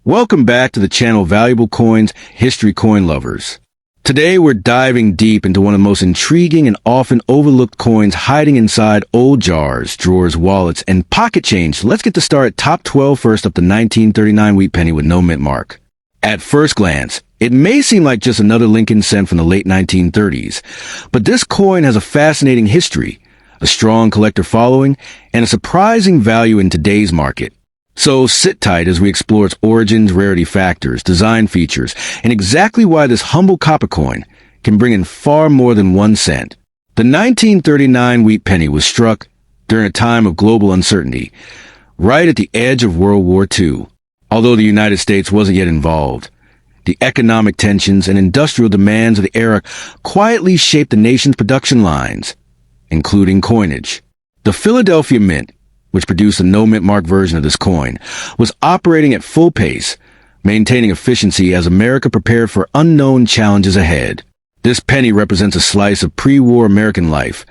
Welcome back to the channel Valuable Coins, History Coin Lovers. Today we're diving deep into one of the most intriguing and often overlooked coins hiding inside old jars, drawers, wallets, and pocket change. Let's get to start at top 12 first up the 1939 wheat penny with no mint mark. At first glance, it may seem like just another Lincoln cent from the late 1930s, but this coin has a fascinating history, a strong collector following, and a surprising value in today's market. So sit tight as we explore its origins, rarity factors, design features, and exactly why this humble copper coin can bring in far more than 1 cent. The 1939 wheat penny was struck during a time of global uncertainty, right at the edge of World War II. Although the United States wasn't yet involved, the economic tensions and industrial demands of the era quietly shaped the nation's production lines, including coinage. The Philadelphia Mint, which produced a no-mint mark version of this coin, was operating at full pace, maintaining efficiency as America prepared for unknown challenges ahead. This penny represents a slice of pre-war American life,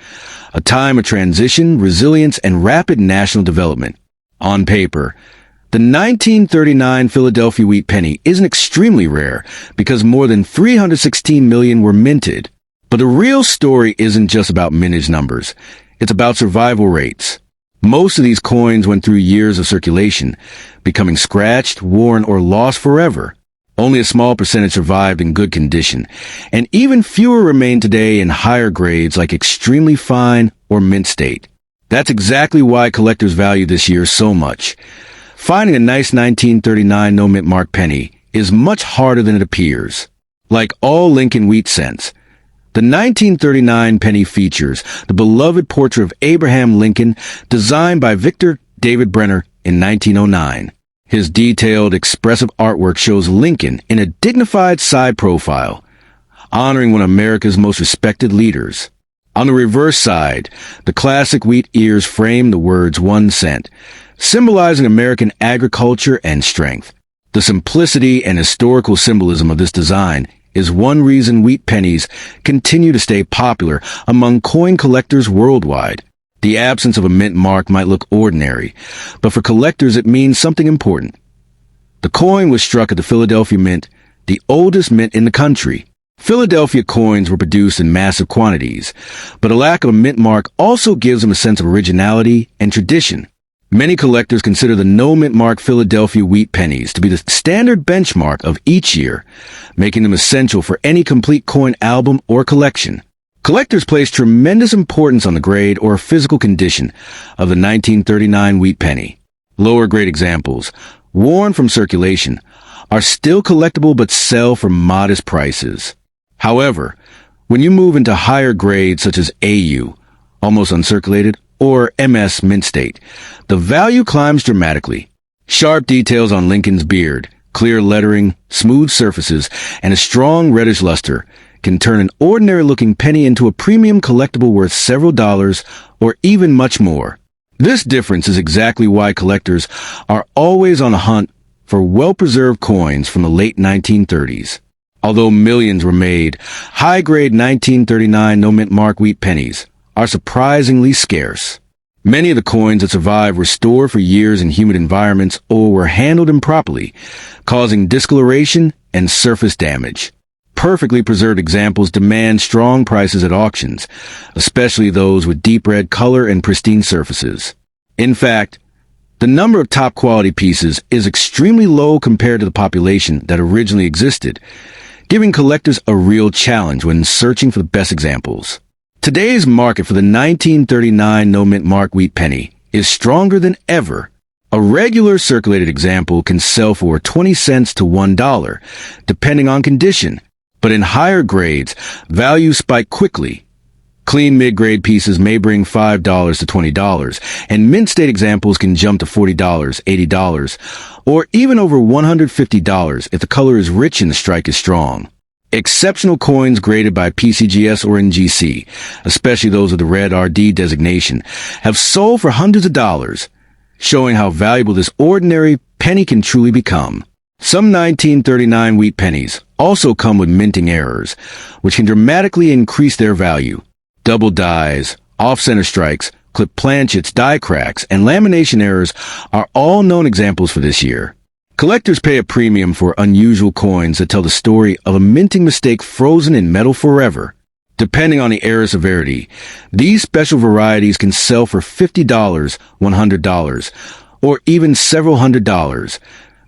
a time of transition, resilience, and rapid national development. On paper, the 1939 Philadelphia wheat penny isn't extremely rare because more than 316 million were minted. But the real story isn't just about mintage numbers. It's about survival rates. Most of these coins went through years of circulation, becoming scratched, worn, or lost forever. Only a small percentage survived in good condition, and even fewer remain today in higher grades like extremely fine or mint state. That's exactly why collectors value this year so much. Finding a nice 1939 no-mint mark penny is much harder than it appears. Like all Lincoln wheat cents, the 1939 penny features the beloved portrait of Abraham Lincoln designed by Victor David Brenner in 1909. His detailed, expressive artwork shows Lincoln in a dignified side profile, honoring one of America's most respected leaders. On the reverse side, the classic wheat ears frame the words 1 cent, symbolizing American agriculture and strength. The simplicity and historical symbolism of this design is one reason wheat pennies continue to stay popular among coin collectors worldwide. The absence of a mint mark might look ordinary, but for collectors it means something important. The coin was struck at the Philadelphia Mint, the oldest mint in the country. Philadelphia coins were produced in massive quantities, but a lack of a mint mark also gives them a sense of originality and tradition. Many collectors consider the no-mint mark Philadelphia wheat pennies to be the standard benchmark of each year, making them essential for any complete coin album or collection. Collectors place tremendous importance on the grade or physical condition of the 1939 wheat penny. Lower-grade examples, worn from circulation, are still collectible but sell for modest prices. However, when you move into higher grades such as AU, almost uncirculated, or MS mint state, the value climbs dramatically. Sharp details on Lincoln's beard, clear lettering, smooth surfaces, and a strong reddish luster can turn an ordinary-looking penny into a premium collectible worth several dollars or even much more. This difference is exactly why collectors are always on a hunt for well-preserved coins from the late 1930s. Although millions were made, high-grade 1939 no-mint mark wheat pennies are surprisingly scarce. Many of the coins that survived were stored for years in humid environments or were handled improperly, causing discoloration and surface damage. Perfectly preserved examples demand strong prices at auctions, especially those with deep red color and pristine surfaces. In fact, the number of top-quality pieces is extremely low compared to the population that originally existed, giving collectors a real challenge when searching for the best examples. Today's market for the 1939 no-mint mark wheat penny is stronger than ever. A regular circulated example can sell for 20 cents to $1, depending on condition, but in higher grades, values spike quickly. Clean mid-grade pieces may bring $5 to $20, and mint state examples can jump to $40, $80, or even over $150 if the color is rich and the strike is strong. Exceptional coins graded by PCGS or NGC, especially those with the red RD designation, have sold for hundreds of dollars, showing how valuable this ordinary penny can truly become. Some 1939 wheat pennies also come with minting errors, which can dramatically increase their value. Double dies, off-center strikes, clip planchets, die cracks, and lamination errors are all known examples for this year. Collectors pay a premium for unusual coins that tell the story of a minting mistake frozen in metal forever. Depending on the era severity, these special varieties can sell for $50, $100, or even several $100s,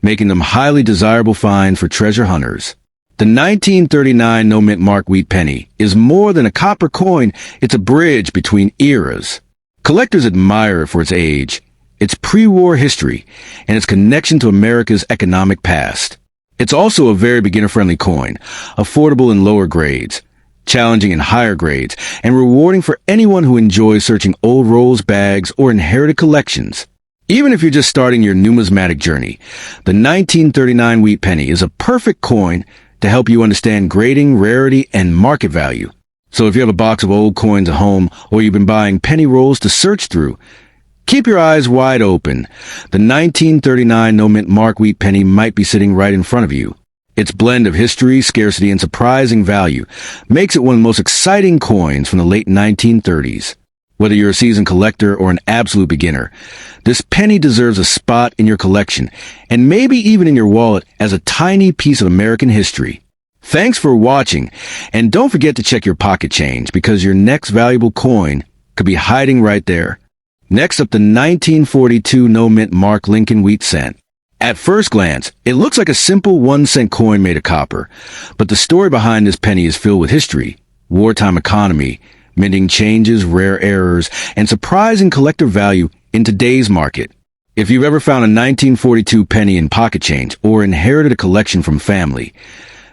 making them highly desirable finds for treasure hunters. The 1939 no-mint mark wheat penny is more than a copper coin, it's a bridge between eras. Collectors admire it for its age, its pre-war history, and its connection to America's economic past. It's also a very beginner-friendly coin, affordable in lower grades, challenging in higher grades, and rewarding for anyone who enjoys searching old rolls, bags, or inherited collections. Even if you're just starting your numismatic journey, the 1939 wheat penny is a perfect coin to help you understand grading, rarity, and market value. So if you have a box of old coins at home, or you've been buying penny rolls to search through, keep your eyes wide open. The 1939 no-mint mark wheat penny might be sitting right in front of you. Its blend of history, scarcity, and surprising value makes it one of the most exciting coins from the late 1930s. Whether you're a seasoned collector or an absolute beginner, this penny deserves a spot in your collection, and maybe even in your wallet as a tiny piece of American history. Thanks for watching, and don't forget to check your pocket change because your next valuable coin could be hiding right there. Next up, the 1942 no-mint mark Lincoln wheat cent. At first glance, it looks like a simple 1-cent coin made of copper, but the story behind this penny is filled with history, wartime economy, minting changes, rare errors, and surprising collector value in today's market. If you've ever found a 1942 penny in pocket change or inherited a collection from family,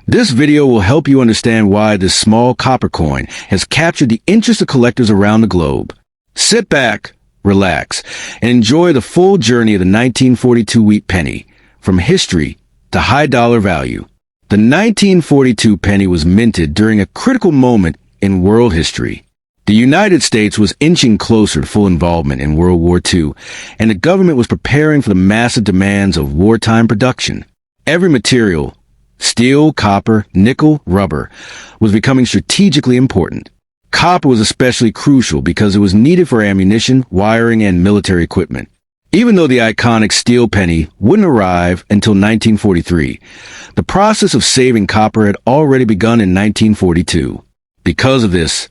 this video will help you understand why this small copper coin has captured the interest of collectors around the globe. Sit back, relax, and enjoy the full journey of the 1942 wheat penny, from history to high dollar value. The 1942 penny was minted during a critical moment in world history. The United States was inching closer to full involvement in World War II, and the government was preparing for the massive demands of wartime production. Every material, steel, copper, nickel, rubber, was becoming strategically important. Copper was especially crucial because it was needed for ammunition, wiring, and military equipment. Even though the iconic steel penny wouldn't arrive until 1943, the process of saving copper had already begun in 1942. Because of this,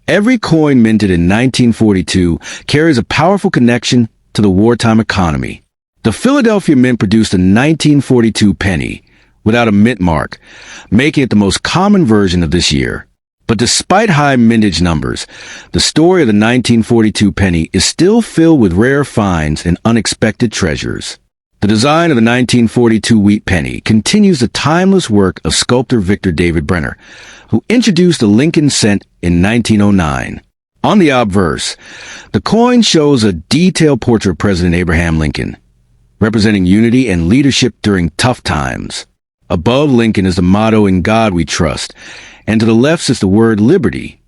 every coin minted in 1942 carries a powerful connection to the wartime economy. The Philadelphia Mint produced a 1942 penny without a mint mark, making it the most common version of this year. But despite high mintage numbers, the story of the 1942 penny is still filled with rare finds and unexpected treasures. The design of the 1942 wheat penny continues the timeless work of sculptor Victor David Brenner, who introduced the Lincoln cent in 1909. On the obverse, the coin shows a detailed portrait of President Abraham Lincoln, representing unity and leadership during tough times. Above Lincoln is the motto, "In God We Trust," and to the left sits the word liberty.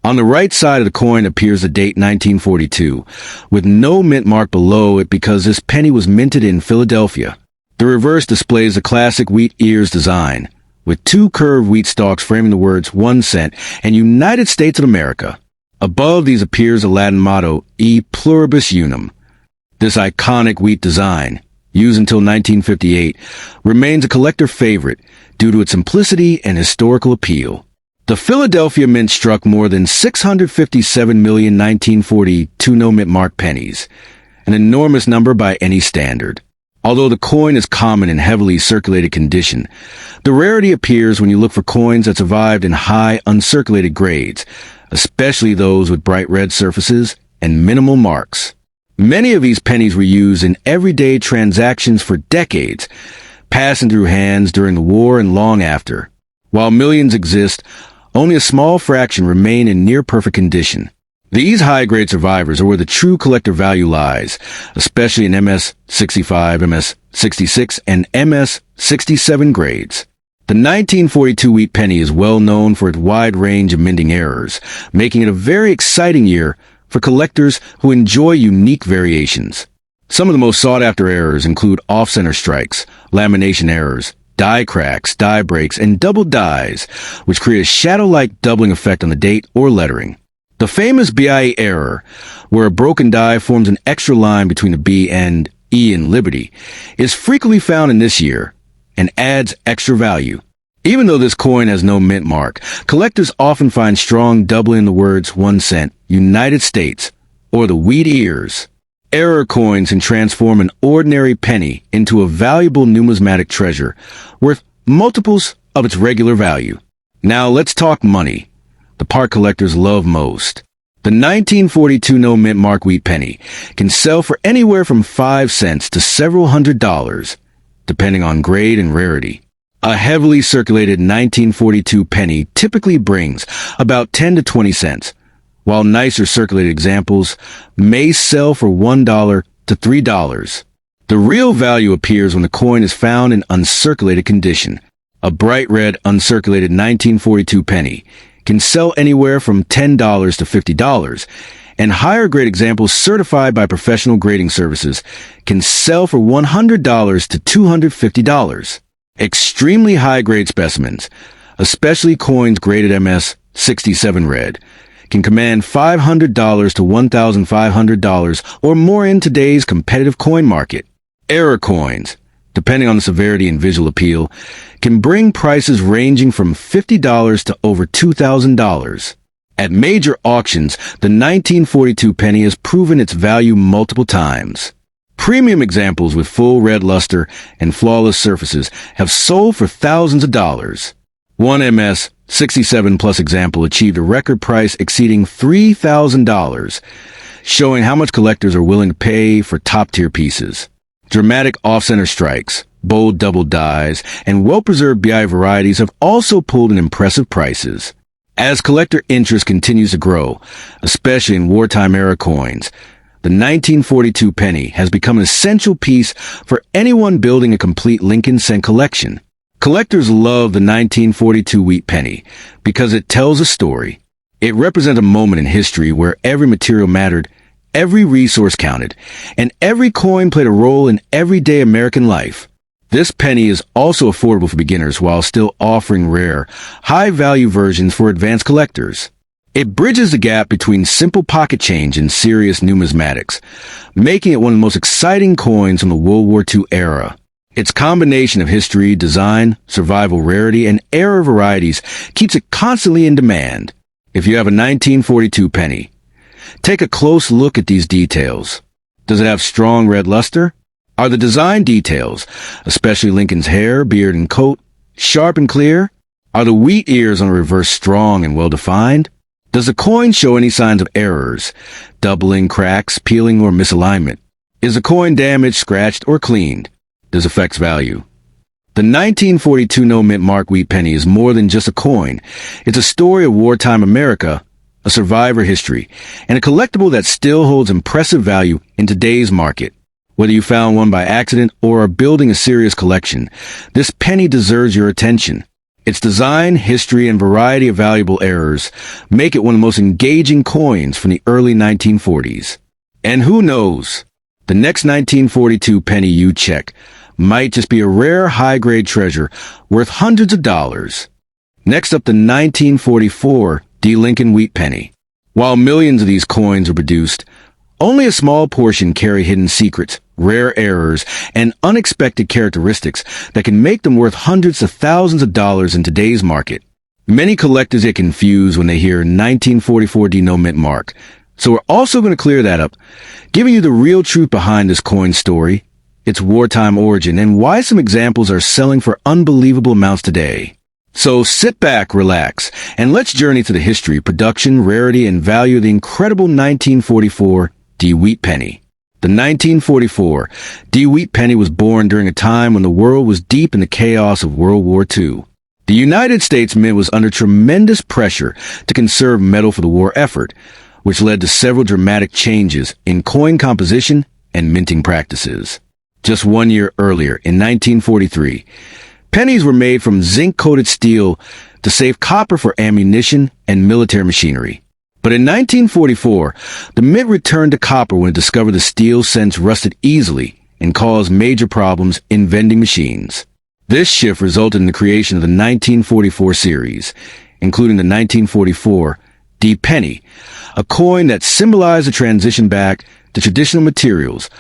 On the right side of the coin appears the date 1942, with no mint mark below it because this penny was minted in Philadelphia. The reverse displays the classic wheat ears design, with two curved wheat stalks framing the words 1 cent and United States of America. Above these appears the Latin motto, E pluribus unum. This iconic wheat design, used until 1958, remains a collector favorite due to its simplicity and historical appeal. The Philadelphia Mint struck more than 657 million 1942 no-mint mark pennies, an enormous number by any standard. Although the coin is common in heavily circulated condition, the rarity appears when you look for coins that survived in high, uncirculated grades, especially those with bright red surfaces and minimal marks. Many of these pennies were used in everyday transactions for decades, passing through hands during the war and long after. While millions exist, only a small fraction remain in near-perfect condition. These high-grade survivors are where the true collector value lies, especially in MS-65, MS-66, and MS-67 grades. The 1942 wheat penny is well known for its wide range of minting errors, making it a very exciting year for collectors who enjoy unique variations. Some of the most sought-after errors include off-center strikes, lamination errors, die cracks, die breaks, and double dies, which create a shadow-like doubling effect on the date or lettering. The famous BIE error, where a broken die forms an extra line between the B and E in Liberty, is frequently found in this year and adds extra value. Even though this coin has no mint mark, collectors often find strong doubling in the words 1 cent, United States, or the wheat ears. Error coins can transform an ordinary penny into a valuable numismatic treasure worth multiples of its regular value. Now let's talk money, the part collectors love most. The 1942 no mint mark wheat penny can sell for anywhere from 5 cents to several $100s, depending on grade and rarity. A heavily circulated 1942 penny typically brings about 10 to 20 cents, while nicer circulated examples may sell for $1 to $3. The real value appears when the coin is found in uncirculated condition. A bright red uncirculated 1942 penny can sell anywhere from $10 to $50, and higher grade examples certified by professional grading services can sell for $100 to $250. Extremely high-grade specimens, especially coins graded MS 67 red, can command $500 to $1,500 or more in today's competitive coin market. Error coins, depending on the severity and visual appeal, can bring prices ranging from $50 to over $2,000. At major auctions, the 1942 penny has proven its value multiple times. Premium examples with full red luster and flawless surfaces have sold for thousands of dollars. One MS 67 plus example achieved a record price exceeding $3,000, showing how much collectors are willing to pay for top-tier pieces. Dramatic off-center strikes, bold double dies, and well-preserved BI varieties have also pulled in impressive prices. As collector interest continues to grow, especially in wartime-era coins, the 1942 penny has become an essential piece for anyone building a complete Lincoln cent collection. Collectors love the 1942 wheat penny because it tells a story. It represents a moment in history where every material mattered, every resource counted, and every coin played a role in everyday American life. This penny is also affordable for beginners while still offering rare, high-value versions for advanced collectors. It bridges the gap between simple pocket change and serious numismatics, making it one of the most exciting coins from the World War II era. Its combination of history, design, survival rarity, and era varieties keeps it constantly in demand. If you have a 1942 penny, take a close look at these details. Does it have strong red luster? Are the design details, especially Lincoln's hair, beard, and coat, sharp and clear? Are the wheat ears on the reverse strong and well-defined? Does the coin show any signs of errors, doubling, cracks, peeling, or misalignment? Is the coin damaged, scratched, or cleaned? This affects value. The 1942 no mint mark wheat penny is more than just a coin. It's a story of wartime America, a survivor history, and a collectible that still holds impressive value in today's market. Whether you found one by accident or are building a serious collection, this penny deserves your attention. Its design, history, and variety of valuable errors make it one of the most engaging coins from the early 1940s. And who knows, the next 1942 penny you check might just be a rare high-grade treasure worth hundreds of dollars. Next up, the 1944 D. Lincoln wheat penny. While millions of these coins are produced, only a small portion carry hidden secrets, rare errors, and unexpected characteristics that can make them worth hundreds of thousands of dollars in today's market. Many collectors get confused when they hear 1944 D no mint mark, so we're also going to clear that up, giving you the real truth behind this coin story, its wartime origin, and why some examples are selling for unbelievable amounts today. So sit back, relax, and let's journey to the history, production, rarity, and value of the incredible 1944 D wheat penny. The 1944 D wheat penny was born during a time when the world was deep in the chaos of World War II. The United States Mint was under tremendous pressure to conserve metal for the war effort, which led to several dramatic changes in coin composition and minting practices. Just 1 year earlier, in 1943, pennies were made from zinc-coated steel to save copper for ammunition and military machinery. But in 1944, the mint returned to copper when it discovered the steel since rusted easily and caused major problems in vending machines. This shift resulted in the creation of the 1944 series, including the 1944 D penny, a coin that symbolized the transition back to traditional materials,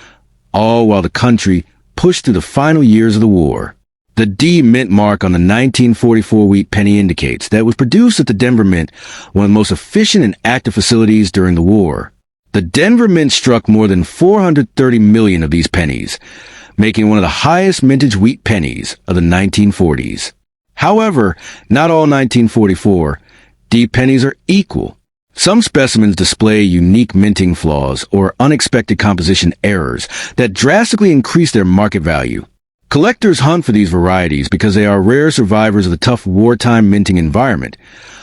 all while the country pushed through the final years of the war. The D Mint mark on the 1944 wheat penny indicates that it was produced at the Denver Mint, one of the most efficient and active facilities during the war. The Denver Mint struck more than 430 million of these pennies, making one of the highest mintage wheat pennies of the 1940s. However, not all 1944 D pennies are equal. Some specimens display unique minting flaws or unexpected composition errors that drastically increase their market value. Collectors hunt for these varieties because they are rare survivors of the tough wartime minting environment,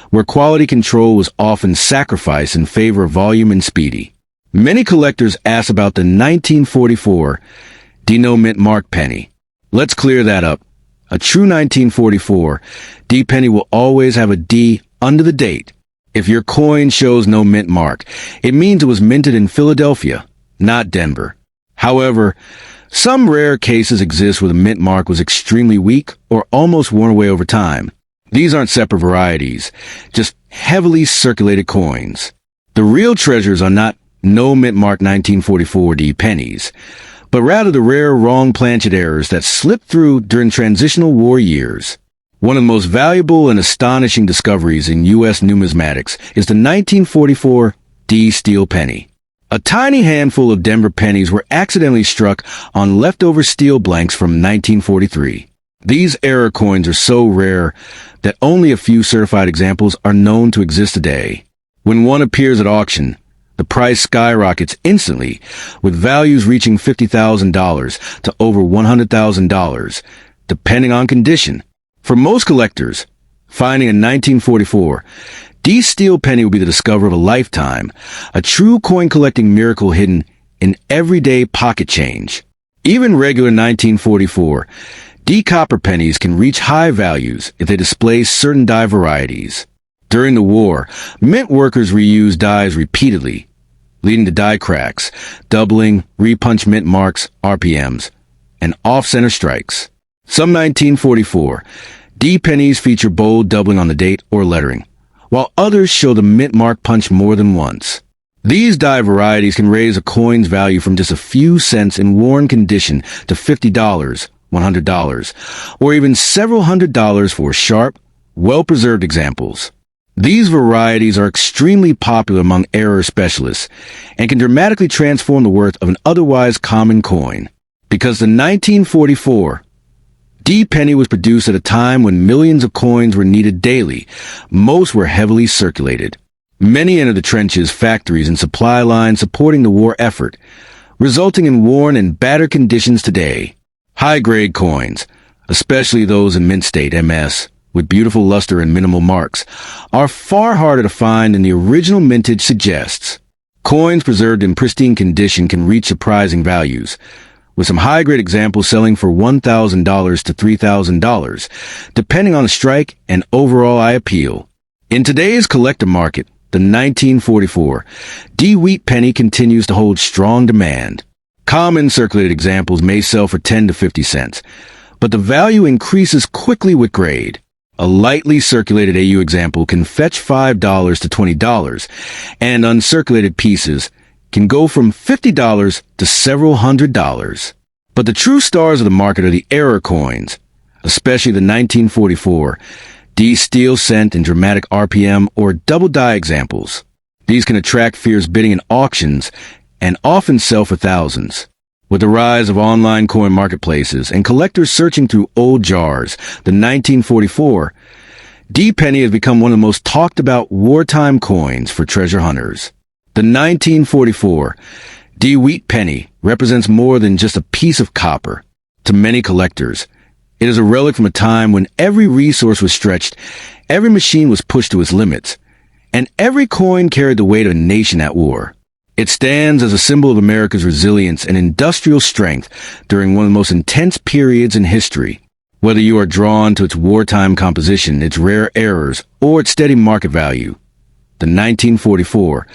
where quality control was often sacrificed in favor of volume and speedy. Many collectors ask about the 1944 D No Mint Mark penny. Let's clear that up. A true 1944 D penny will always have a D under the date. If your coin shows no mint mark, it means it was minted in Philadelphia, not Denver. However, some rare cases exist where the mint mark was extremely weak or almost worn away over time. These aren't separate varieties, just heavily circulated coins. The real treasures are not no mint mark 1944 D pennies, but rather the rare wrong planchet errors that slipped through during transitional war years. One of the most valuable and astonishing discoveries in U.S. numismatics is the 1944 D steel penny. A tiny handful of Denver pennies were accidentally struck on leftover steel blanks from 1943. These error coins are so rare that only a few certified examples are known to exist today. When one appears at auction, the price skyrockets instantly, with values reaching $50,000 to over $100,000, depending on condition. For most collectors, finding a 1944 D steel penny will be the discovery of a lifetime, a true coin collecting miracle hidden in everyday pocket change. Even regular 1944 D copper pennies can reach high values if they display certain die varieties. During the war, mint workers reused dies repeatedly, leading to die cracks, doubling, repunch mint marks, RPMs, and off-center strikes. Some 1944 D pennies feature bold doubling on the date or lettering, while others show the mint mark punch more than once. These die varieties can raise a coin's value from just a few cents in worn condition to $50, $100, or even several $100s for sharp, well-preserved examples. These varieties are extremely popular among error specialists and can dramatically transform the worth of an otherwise common coin. Because the 1944 D penny was produced at a time when millions of coins were needed daily, most were heavily circulated. Many entered the trenches, factories, and supply lines supporting the war effort, resulting in worn and battered conditions today. High-grade coins, especially those in mint state MS, with beautiful luster and minimal marks, are far harder to find than the original mintage suggests. Coins preserved in pristine condition can reach surprising values, with some high-grade examples selling for $1,000 to $3,000, depending on the strike and overall eye appeal. In today's collector market, the 1944 D wheat penny continues to hold strong demand. Common circulated examples may sell for 10 to 50 cents, but the value increases quickly with grade. A lightly circulated AU example can fetch $5 to $20, and uncirculated pieces can go from $50 to several $100s. But the true stars of the market are the error coins, especially the 1944 D steel cent and dramatic RPM or double die examples. These can attract fierce bidding in auctions and often sell for thousands. With the rise of online coin marketplaces and collectors searching through old jars, the 1944 D penny has become one of the most talked about wartime coins for treasure hunters. The 1944 D wheat penny represents more than just a piece of copper. To many collectors, it is a relic from a time when every resource was stretched, every machine was pushed to its limits, and every coin carried the weight of a nation at war. It stands as a symbol of America's resilience and industrial strength during one of the most intense periods in history. Whether you are drawn to its wartime composition, its rare errors, or its steady market value, the 1944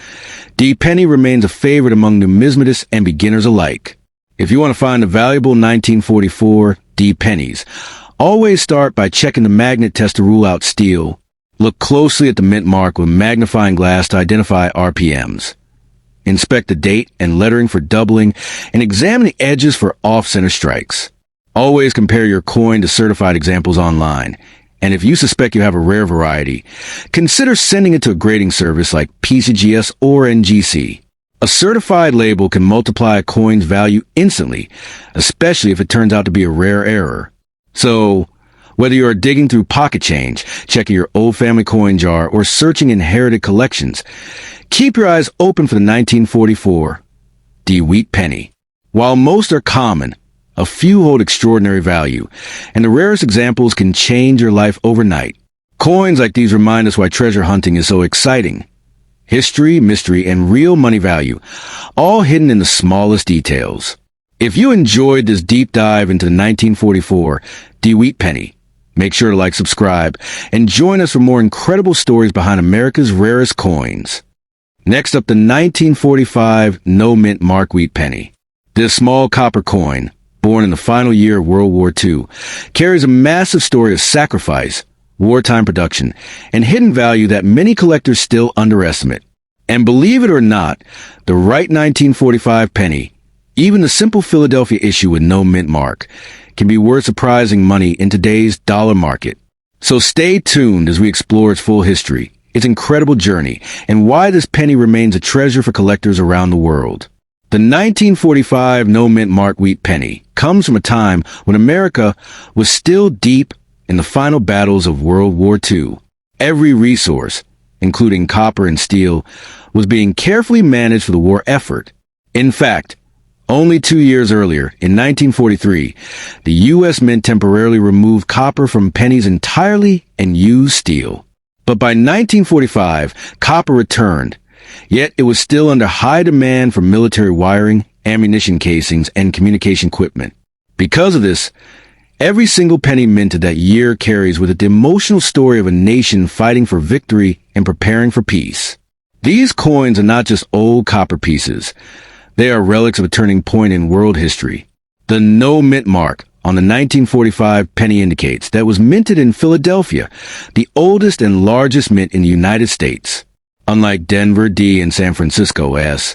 D penny remains a favorite among numismatists and beginners alike. If you want to find the valuable 1944 D pennies, always start by checking the magnet test to rule out steel. Look closely at the mint mark with a magnifying glass to identify RPMs. Inspect the date and lettering for doubling, and examine the edges for off-center strikes. Always compare your coin to certified examples online. And if you suspect you have a rare variety, consider sending it to a grading service like PCGS or NGC. A certified label can multiply a coin's value instantly, especially if it turns out to be a rare error. So, whether you are digging through pocket change, checking your old family coin jar, or searching inherited collections, keep your eyes open for the 1944 DeWitt penny. While most are common, a few hold extraordinary value, and the rarest examples can change your life overnight. Coins like these remind us why treasure hunting is so exciting. History, mystery, and real money value, all hidden in the smallest details. If you enjoyed this deep dive into the 1944 DeWitt penny, make sure to like, subscribe, and join us for more incredible stories behind America's rarest coins. Next up, the 1945 no-mint Mark Wheat penny. This small copper coin, born in the final year of World War II, carries a massive story of sacrifice, wartime production, and hidden value that many collectors still underestimate. And believe it or not, the right 1945 penny, even the simple Philadelphia issue with no mint mark, can be worth surprising money in today's dollar market. So stay tuned as we explore its full history, its incredible journey, and why this penny remains a treasure for collectors around the world. The 1945 no-mint Mark Wheat penny comes from a time when America was still deep in the final battles of World War II. Every resource, including copper and steel, was being carefully managed for the war effort. In fact, only 2 years earlier, in 1943, the U.S. Mint temporarily removed copper from pennies entirely and used steel. But by 1945, copper returned, yet it was still under high demand for military wiring, ammunition casings, and communication equipment. Because of this, every single penny minted that year carries with it the emotional story of a nation fighting for victory and preparing for peace. These coins are not just old copper pieces. They are relics of a turning point in world history. The no mint mark on the 1945 penny indicates that it was minted in Philadelphia, the oldest and largest mint in the United States. Unlike Denver, D, and San Francisco, S,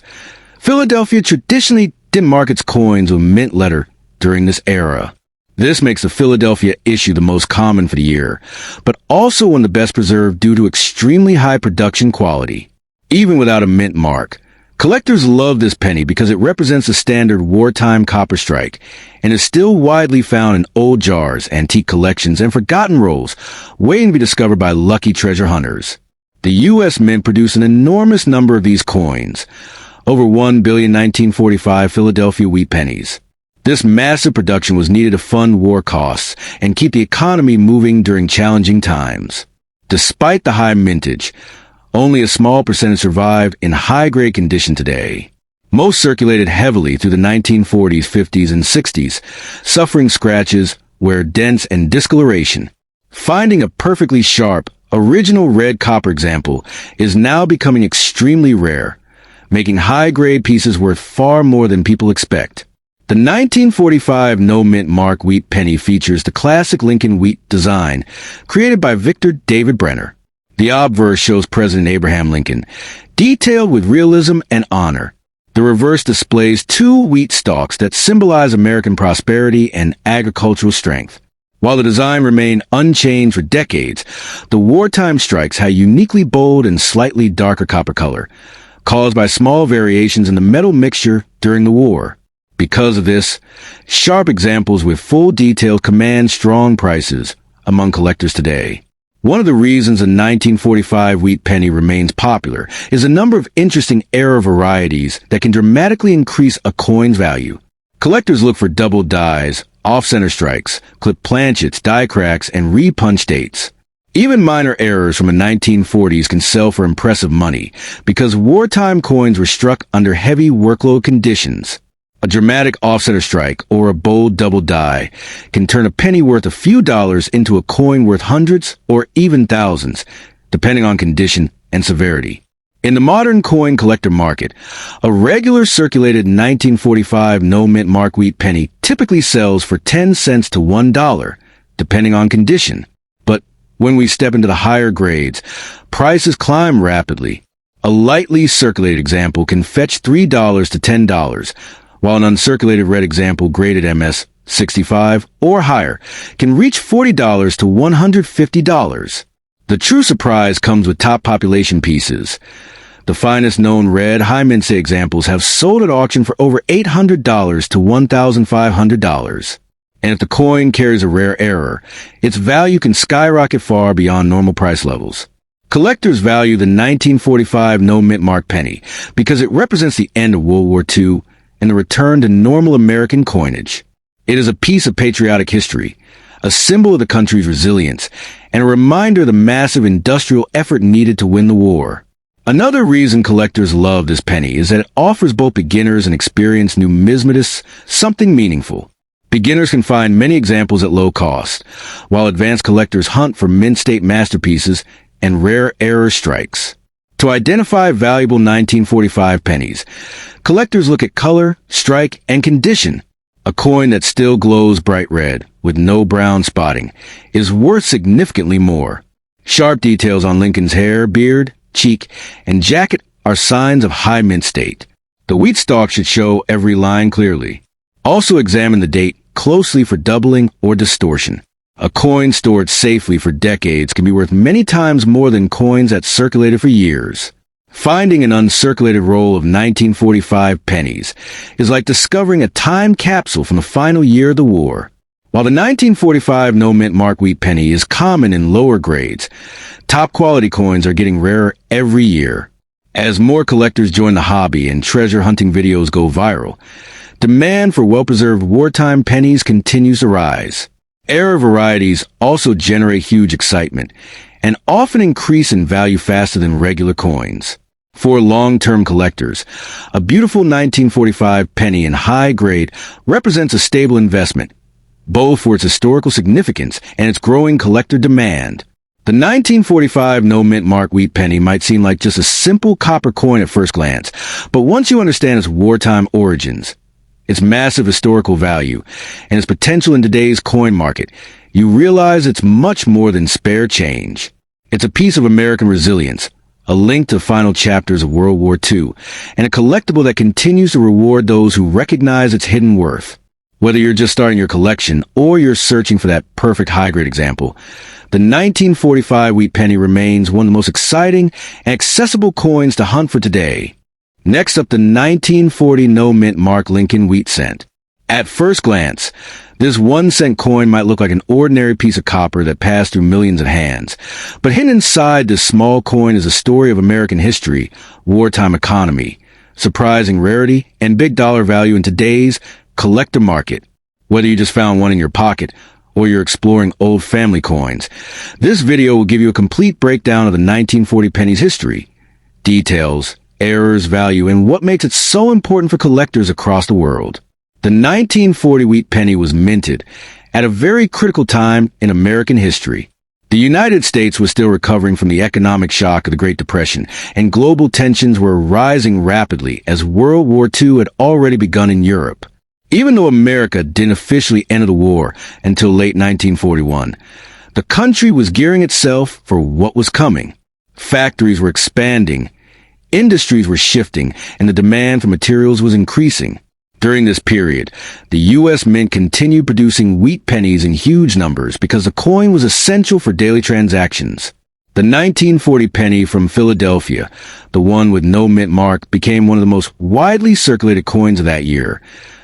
Philadelphia traditionally didn't mark its coins with mint letter during this era. This makes the Philadelphia issue the most common for the year, but also one of the best preserved due to extremely high production quality. Even without a mint mark, collectors love this penny because it represents a standard wartime copper strike and is still widely found in old jars, antique collections, and forgotten rolls, waiting to be discovered by lucky treasure hunters. The U.S. Mint produced an enormous number of these coins, over 1 billion 1945 Philadelphia wheat pennies. This massive production was needed to fund war costs and keep the economy moving during challenging times. Despite the high mintage, only a small percentage survive in high-grade condition today. Most circulated heavily through the 1940s, 50s, and 60s, suffering scratches, wear dents, and discoloration. Finding a perfectly sharp, original red copper example is now becoming extremely rare, making high-grade pieces worth far more than people expect. The 1945 no-mint Mark Wheat penny features the classic Lincoln wheat design created by Victor David Brenner. The obverse shows President Abraham Lincoln, detailed with realism and honor. The reverse displays 2 wheat stalks that symbolize American prosperity and agricultural strength. While the design remained unchanged for decades, the wartime strikes had a uniquely bold and slightly darker copper color, caused by small variations in the metal mixture during the war. Because of this, sharp examples with full detail command strong prices among collectors today. One of the reasons the 1945 wheat penny remains popular is a number of interesting era varieties that can dramatically increase a coin's value. Collectors look for double dies, off-center strikes, clip planchets, die cracks, and re-punch dates. Even minor errors from the 1940s can sell for impressive money because wartime coins were struck under heavy workload conditions. A dramatic off-center strike or a bold double die can turn a penny worth a few dollars into a coin worth hundreds or even thousands, depending on condition and severity. In the modern coin collector market, a regular circulated 1945 no-mint Mark Wheat penny typically sells for 10 cents to $1, depending on condition. But when we step into the higher grades, prices climb rapidly. A lightly circulated example can fetch $3 to $10, while an uncirculated red example graded MS 65 or higher can reach $40 to $150. The true surprise comes with top population pieces. The finest known red high mint examples have sold at auction for over $800 to $1,500. And if the coin carries a rare error, its value can skyrocket far beyond normal price levels. Collectors value the 1945 no-mint mark penny because it represents the end of World War II and the return to normal American coinage. It is a piece of patriotic history, a symbol of the country's resilience, and a reminder of the massive industrial effort needed to win the war. Another reason collectors love this penny is that it offers both beginners and experienced numismatists something meaningful. Beginners can find many examples at low cost, while advanced collectors hunt for mint-state masterpieces and rare error strikes. To identify valuable 1945 pennies, collectors look at color, strike, and condition. A coin that still glows bright red, with no brown spotting, is worth significantly more. Sharp details on Lincoln's hair, beard, cheek, and jacket are signs of high mint state. The wheat stalk should show every line clearly. Also examine the date closely for doubling or distortion. A coin stored safely for decades can be worth many times more than coins that circulated for years. Finding an uncirculated roll of 1945 pennies is like discovering a time capsule from the final year of the war. While the 1945 no-mint mark wheat penny is common in lower grades, top-quality coins are getting rarer every year. As more collectors join the hobby and treasure hunting videos go viral, demand for well-preserved wartime pennies continues to rise. Era varieties also generate huge excitement and often increase in value faster than regular coins. For long-term collectors, a beautiful 1945 penny in high grade represents a stable investment, both for its historical significance and its growing collector demand. The 1945 no-mint mark wheat penny might seem like just a simple copper coin at first glance, but once you understand its wartime origins, its massive historical value, and its potential in today's coin market, you realize it's much more than spare change. It's a piece of American resilience, a link to the final chapters of World War II, and a collectible that continues to reward those who recognize its hidden worth. Whether you're just starting your collection or you're searching for that perfect high-grade example, the 1945 wheat penny remains one of the most exciting and accessible coins to hunt for today. Next up, the 1940 no-mint mark Lincoln wheat cent. At first glance, this 1-cent coin might look like an ordinary piece of copper that passed through millions of hands. But hidden inside this small coin is a story of American history, wartime economy, surprising rarity, and big dollar value in today's collector market. Whether you just found one in your pocket or you're exploring old family coins, this video will give you a complete breakdown of the 1940 penny's history, details, errors, value, and what makes it so important for collectors across the world. The 1940 wheat penny was minted at a very critical time in American history. The United States was still recovering from the economic shock of the Great Depression, and global tensions were rising rapidly as World War II had already begun in Europe. Even though America didn't officially enter the war until late 1941, the country was gearing itself for what was coming. Factories were expanding, industries were shifting, and the demand for materials was increasing. During this period, the U.S. Mint continued producing wheat pennies in huge numbers because the coin was essential for daily transactions. The 1940 penny from Philadelphia, the one with no mint mark, became one of the most widely circulated coins of that year,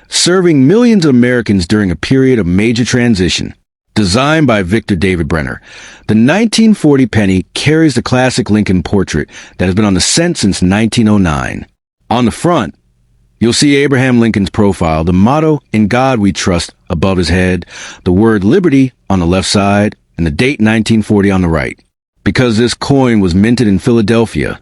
serving millions of Americans during a period of major transition. Designed by Victor David Brenner, the 1940 penny carries the classic Lincoln portrait that has been on the cent since 1909. On the front, you'll see Abraham Lincoln's profile, the motto, "In God We Trust," above his head, the word liberty on the left side, and the date 1940 on the right. Because this coin was minted in Philadelphia,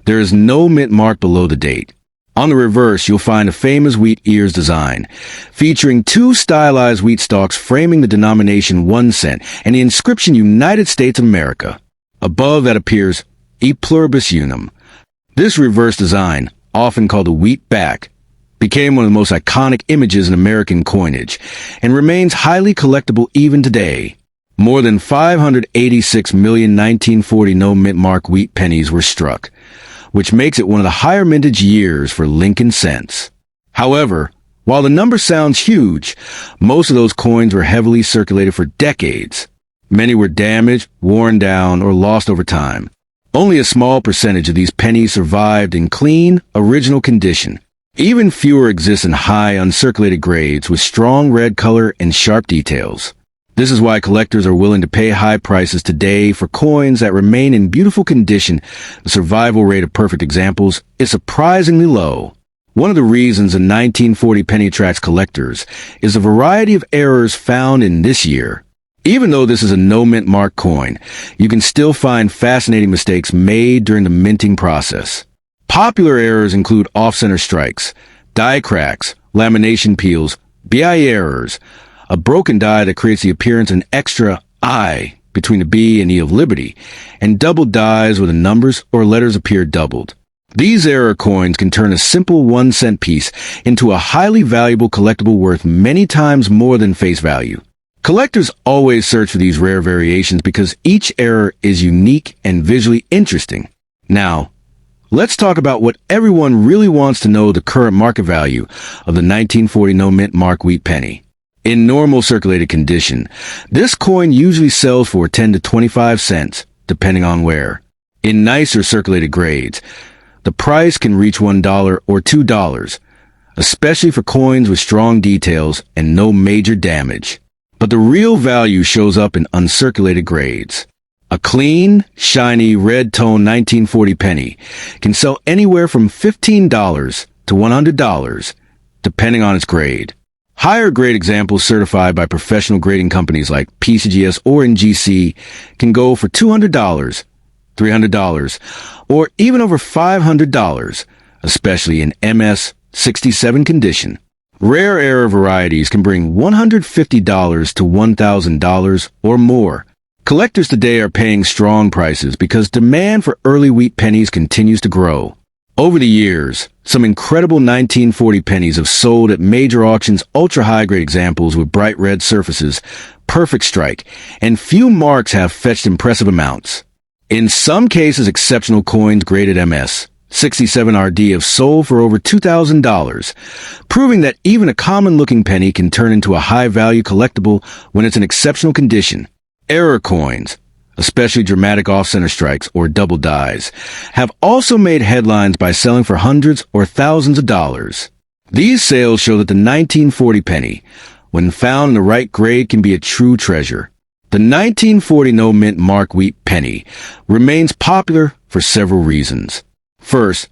there is no mint mark below the date. On the reverse, you'll find a famous wheat ears design, featuring two stylized wheat stalks framing the denomination 1 cent and the inscription United States of America. Above that appears E Pluribus Unum. This reverse design, often called the wheat back, became one of the most iconic images in American coinage and remains highly collectible even today. More than 586 million 1940 no-mint mark wheat pennies were struck, which makes it one of the higher mintage years for Lincoln cents. However, while the number sounds huge, most of those coins were heavily circulated for decades. Many were damaged, worn down, or lost over time. Only a small percentage of these pennies survived in clean, original condition. Even fewer exist in high, uncirculated grades with strong red color and sharp details. This is why collectors are willing to pay high prices today for coins that remain in beautiful condition. The survival rate of perfect examples is surprisingly low. One of the reasons the 1940 penny attracts collectors is the variety of errors found in this year. Even though this is a no-mint mark coin, you can still find fascinating mistakes made during the minting process. Popular errors include off-center strikes, die cracks, lamination peels, BI errors, a broken die that creates the appearance of an extra I between the B and E of Liberty, and doubled dies where the numbers or letters appear doubled. These error coins can turn a simple 1-cent piece into a highly valuable collectible worth many times more than face value. Collectors always search for these rare variations because each error is unique and visually interesting. Now, let's talk about what everyone really wants to know: the current market value of the 1940 no-mint mark wheat penny. In normal circulated condition, this coin usually sells for 10 to 25 cents, depending on where. In nicer circulated grades, the price can reach $1 or $2, especially for coins with strong details and no major damage. But the real value shows up in uncirculated grades. A clean, shiny, red-tone 1940 penny can sell anywhere from $15 to $100, depending on its grade. Higher grade examples certified by professional grading companies like PCGS or NGC can go for $200, $300, or even over $500, especially in MS 67 condition. Rare error varieties can bring $150 to $1,000 or more. Collectors today are paying strong prices because demand for early wheat pennies continues to grow. Over the years, some incredible 1940 pennies have sold at major auctions, ultra-high-grade examples with bright red surfaces, perfect strike, and few marks have fetched impressive amounts. In some cases, exceptional coins graded MS 67 RD have sold for over $2,000, proving that even a common-looking penny can turn into a high-value collectible when it's in exceptional condition. Error coins, especially dramatic off-center strikes or double dies, have also made headlines by selling for hundreds or thousands of dollars. These sales show that the 1940 penny, when found in the right grade, can be a true treasure. The 1940 no-mint mark wheat penny remains popular for several reasons. First,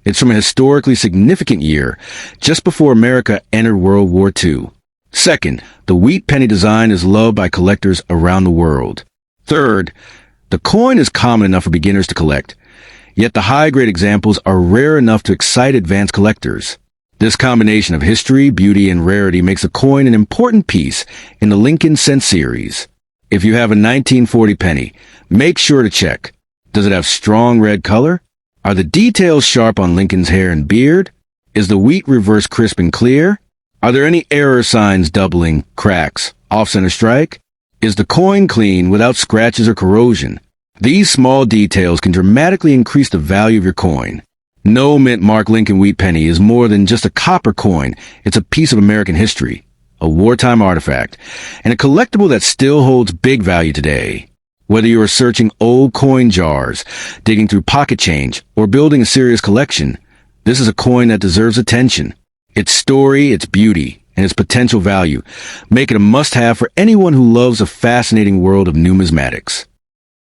it's from a historically significant year, just before America entered World War II. Second, the wheat penny design is loved by collectors around the world. Third, the coin is common enough for beginners to collect, yet the high-grade examples are rare enough to excite advanced collectors. This combination of history, beauty, and rarity makes the coin an important piece in the Lincoln cent series. If you have a 1940 penny, make sure to check. Does it have strong red color? Are the details sharp on Lincoln's hair and beard? Is the wheat reverse crisp and clear? Are there any error signs, doubling, cracks, off-center strike? Is the coin clean without scratches or corrosion? These small details can dramatically increase the value of your coin. No mint mark Lincoln wheat penny is more than just a copper coin. It's a piece of American history, a wartime artifact, and a collectible that still holds big value today. Whether you are searching old coin jars, digging through pocket change, or building a serious collection, this is a coin that deserves attention. Its story, its beauty, and its potential value make it a must-have for anyone who loves a fascinating world of numismatics.